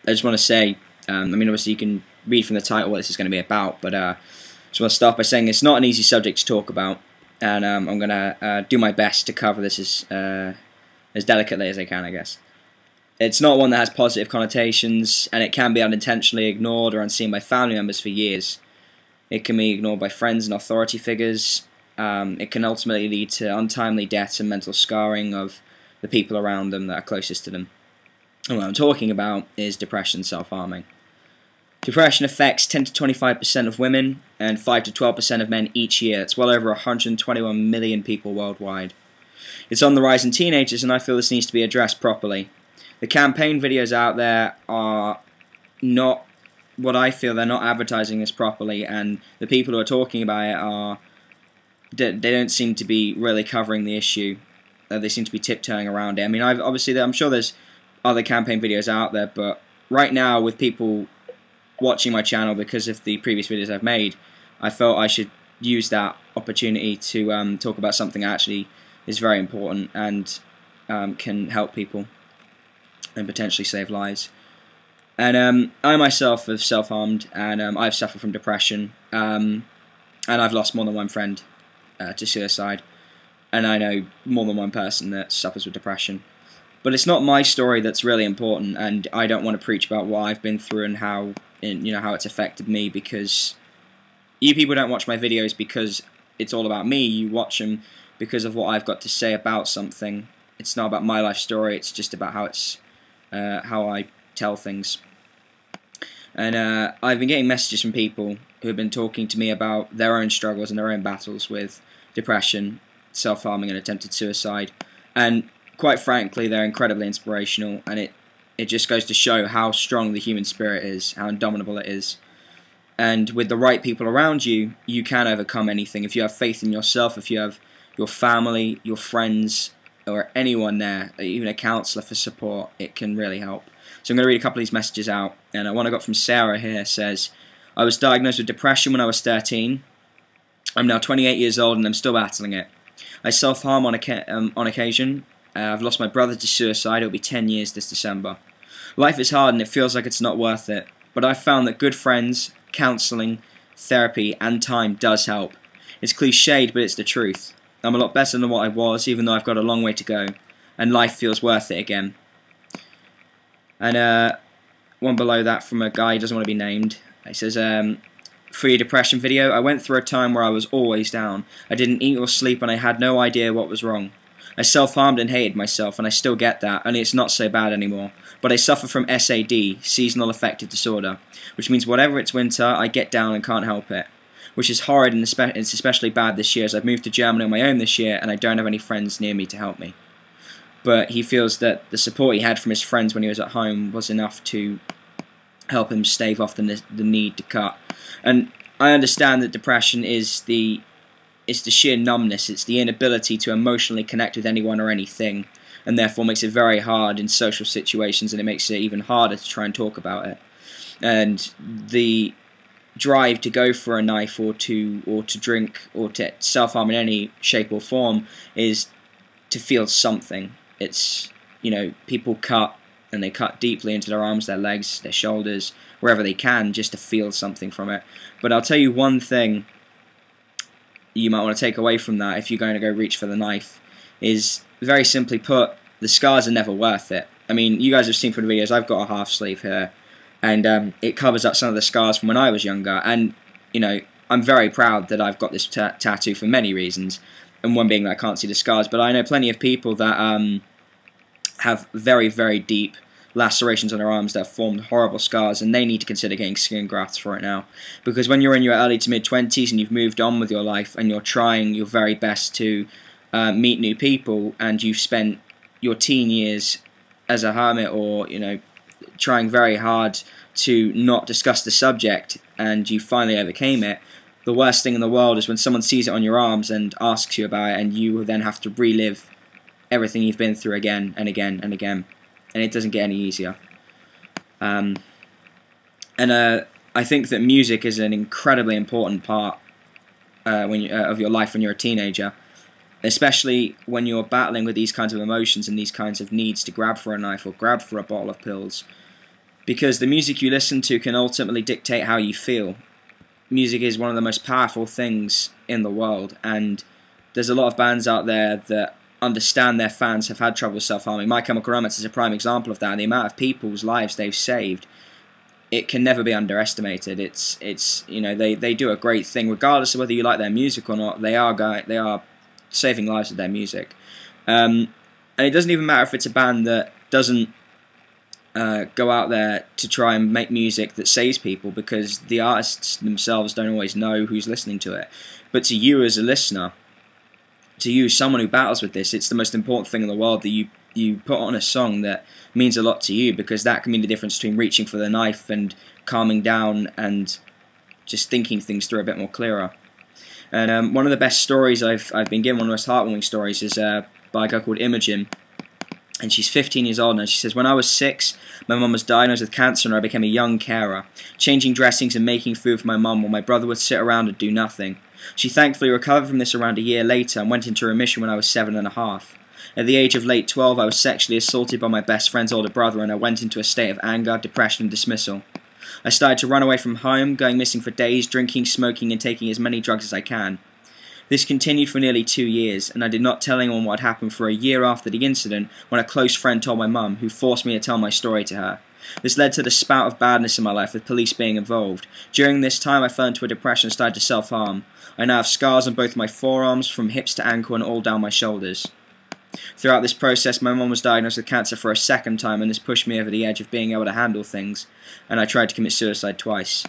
I just want to say, I mean, obviously you can read from the title what this is going to be about, but I just want to start by saying it's not an easy subject to talk about, and I'm going to do my best to cover this as delicately as I can, I guess. It's not one that has positive connotations, and it can be unintentionally ignored or unseen by family members for years. It can be ignored by friends and authority figures. It can ultimately lead to untimely deaths and mental scarring of the people around them that are closest to them. And what I'm talking about is depression and self-harming. Depression affects 10 to 25% of women and 5 to 12% of men each year. It's well over 121 million people worldwide. It's on the rise in teenagers, and I feel this needs to be addressed properly. The campaign videos out there are not what I feel. They're not advertising this properly, and the people who are talking about it they don't seem to be really covering the issue. They seem to be tiptoeing around it. I mean, I'm sure there's other campaign videos out there, but right now, with people watching my channel because of the previous videos I've made, I felt I should use that opportunity to talk about something that actually is very important and can help people and potentially save lives. And I myself have self-harmed, and I've suffered from depression, and I've lost more than one friend to suicide, and I know more than one person that suffers with depression. But it's not my story that's really important, and I don't want to preach about what I've been through and how it's affected me, because you people don't watch my videos because it's all about me. You watch them because of what I've got to say about something. It's not about my life story. It's just about how I tell things. And I've been getting messages from people who have been talking to me about their own struggles and their own battles with depression, self-harming and attempted suicide. And quite frankly, they're incredibly inspirational, and it just goes to show how strong the human spirit is, how indomitable it is. And with the right people around you, you can overcome anything. If you have faith in yourself, if you have your family, your friends, or anyone there, even a counsellor for support, it can really help. So I'm going to read a couple of these messages out, and one I got from Sarah here says, I was diagnosed with depression when I was 13. I'm now 28 years old and I'm still battling it. I self-harm on occasion. I've lost my brother to suicide. It'll be 10 years this December. Life is hard and it feels like it's not worth it, but I've found that good friends, counselling, therapy and time does help. It's cliched, but it's the truth. I'm a lot better than what I was, even though I've got a long way to go, and life feels worth it again. And one below that from a guy who doesn't want to be named. He says, for your depression video, I went through a time where I was always down. I didn't eat or sleep and I had no idea what was wrong. I self-harmed and hated myself, and I still get that, only it's not so bad anymore. But I suffer from SAD, Seasonal Affective Disorder, which means whenever it's winter, I get down and can't help it. Which is horrid, and it's especially bad this year, as I've moved to Germany on my own this year, and I don't have any friends near me to help me. But he feels that the support he had from his friends when he was at home was enough to help him stave off the need to cut. And I understand that depression is the sheer numbness, it's the inability to emotionally connect with anyone or anything, and therefore makes it very hard in social situations, and it makes it even harder to try and talk about it. And the drive to go for a knife or to drink or to self-harm in any shape or form is to feel something. It's, people cut, and they cut deeply into their arms, their legs, their shoulders, wherever they can, just to feel something from it. But I'll tell you one thing you might want to take away from that if you're going to go reach for the knife is, very simply put, the scars are never worth it. I mean, you guys have seen from the videos, I've got a half sleeve here, and it covers up some of the scars from when I was younger, and, I'm very proud that I've got this tattoo for many reasons, and one being that I can't see the scars, but I know plenty of people that have very, very deep lacerations on their arms that have formed horrible scars, and they need to consider getting skin grafts for it now. Because when you're in your early to mid-20s and you've moved on with your life and you're trying your very best to meet new people, and you've spent your teen years as a hermit or, trying very hard to not discuss the subject, and you finally overcame it, the worst thing in the world is when someone sees it on your arms and asks you about it, and you then have to relive everything you've been through again and again and again. And it doesn't get any easier. I think that music is an incredibly important part of your life when you're a teenager, especially when you're battling with these kinds of emotions and these kinds of needs to grab for a knife or grab for a bottle of pills, because the music you listen to can ultimately dictate how you feel. Music is one of the most powerful things in the world, and there's a lot of bands out there that understand their fans have had trouble self-harming. My Chemical Romance is a prime example of that, and the amount of people's lives they've saved, it can never be underestimated. It's you know, they do a great thing regardless of whether you like their music or not. They are saving lives with their music, and it doesn't even matter if it's a band that doesn't go out there to try and make music that saves people, because the artists themselves don't always know who's listening to it. But to you as a listener, to you, someone who battles with this, it's the most important thing in the world that you put on a song that means a lot to you, because that can mean the difference between reaching for the knife and calming down and just thinking things through a bit more clearer. And one of the best stories I've been given, one of the most heartwarming stories, is by a girl called Imogen. And she's 15 years old now. She says, "When I was 6, my mum was diagnosed with cancer and I became a young carer, changing dressings and making food for my mum while my brother would sit around and do nothing. She thankfully recovered from this around a year later and went into remission when I was 7.5. At the age of late 12, I was sexually assaulted by my best friend's older brother, and I went into a state of anger, depression and dismissal. I started to run away from home, going missing for days, drinking, smoking and taking as many drugs as I can. This continued for nearly 2 years, and I did not tell anyone what had happened for a year after the incident, when a close friend told my mum, who forced me to tell my story to her. This led to the spout of badness in my life, with police being involved. During this time, I fell into a depression and started to self-harm. I now have scars on both my forearms, from hips to ankle and all down my shoulders. Throughout this process, my mum was diagnosed with cancer for a second time, and this pushed me over the edge of being able to handle things, and I tried to commit suicide twice.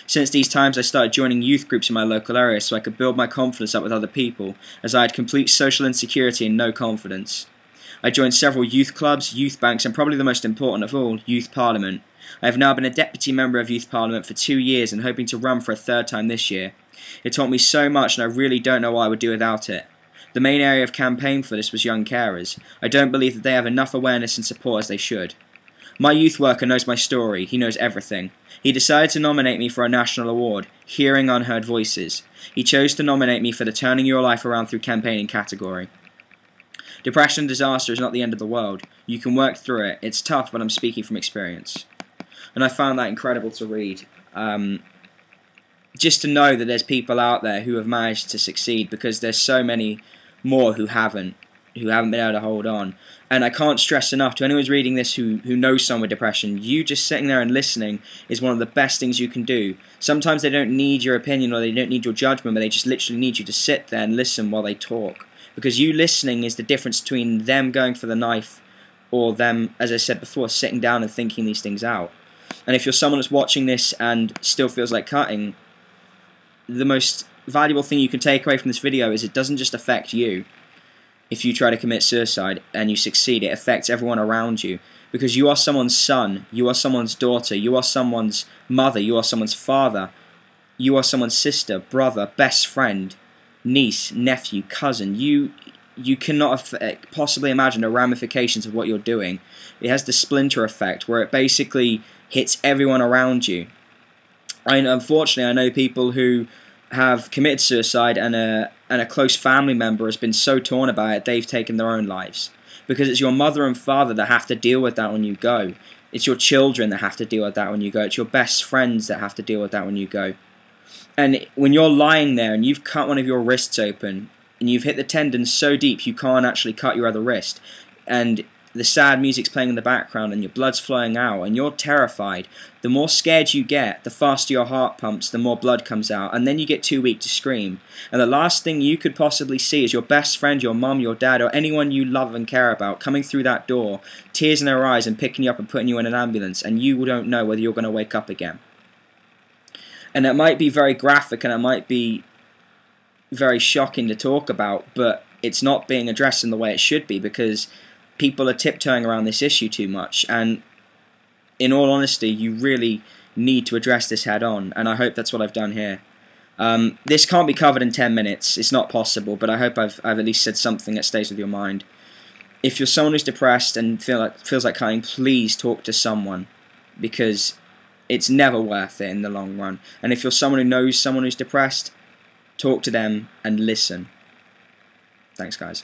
Since these times, I started joining youth groups in my local area so I could build my confidence up with other people, as I had complete social insecurity and no confidence. I joined several youth clubs, youth banks, and probably the most important of all, Youth Parliament. I have now been a deputy member of Youth Parliament for 2 years and hoping to run for a third time this year. It taught me so much, and I really don't know what I would do without it. The main area of campaign for this was young carers. I don't believe that they have enough awareness and support as they should. My youth worker knows my story. He knows everything. He decided to nominate me for a national award, Hearing Unheard Voices. He chose to nominate me for the Turning Your Life Around Through Campaigning category. Depression and disaster is not the end of the world. You can work through it. It's tough, but I'm speaking from experience. And I found that incredible to read. Just to know that there's people out there who have managed to succeed, because there's so many more who haven't been able to hold on. And I can't stress enough to anyone who's reading this who knows someone with depression, you just sitting there and listening is one of the best things you can do. Sometimes they don't need your opinion or they don't need your judgment, but they just literally need you to sit there and listen while they talk. Because you listening is the difference between them going for the knife or them, as I said before, sitting down and thinking these things out. And if you're someone that's watching this and still feels like cutting, the most valuable thing you can take away from this video is it doesn't just affect you. If you try to commit suicide and you succeed, it affects everyone around you. Because you are someone's son, you are someone's daughter, you are someone's mother, you are someone's father, you are someone's sister, brother, best friend, niece, nephew, cousin. You cannot possibly imagine the ramifications of what you're doing. It has the splinter effect where it basically hits everyone around you. And unfortunately, I know people who have committed suicide and a close family member has been so torn about it they've taken their own lives. Because it's your mother and father that have to deal with that when you go. It's your children that have to deal with that when you go. It's your best friends that have to deal with that when you go. And when you're lying there and you've cut one of your wrists open and you've hit the tendon so deep you can't actually cut your other wrist, and the sad music's playing in the background and your blood's flowing out and you're terrified, the more scared you get, the faster your heart pumps, the more blood comes out, and then you get too weak to scream. And the last thing you could possibly see is your best friend, your mum, your dad, or anyone you love and care about coming through that door, tears in their eyes, and picking you up and putting you in an ambulance, and you don't know whether you're going to wake up again. And it might be very graphic and it might be very shocking to talk about, but it's not being addressed in the way it should be, because people are tiptoeing around this issue too much. And in all honesty, you really need to address this head on, and I hope that's what I've done here. This can't be covered in 10 minutes, it's not possible, but I hope I've at least said something that stays with your mind. If you're someone who's depressed and feels like cutting, please talk to someone, because it's never worth it in the long run. And if you're someone who knows someone who's depressed, talk to them and listen. Thanks, guys.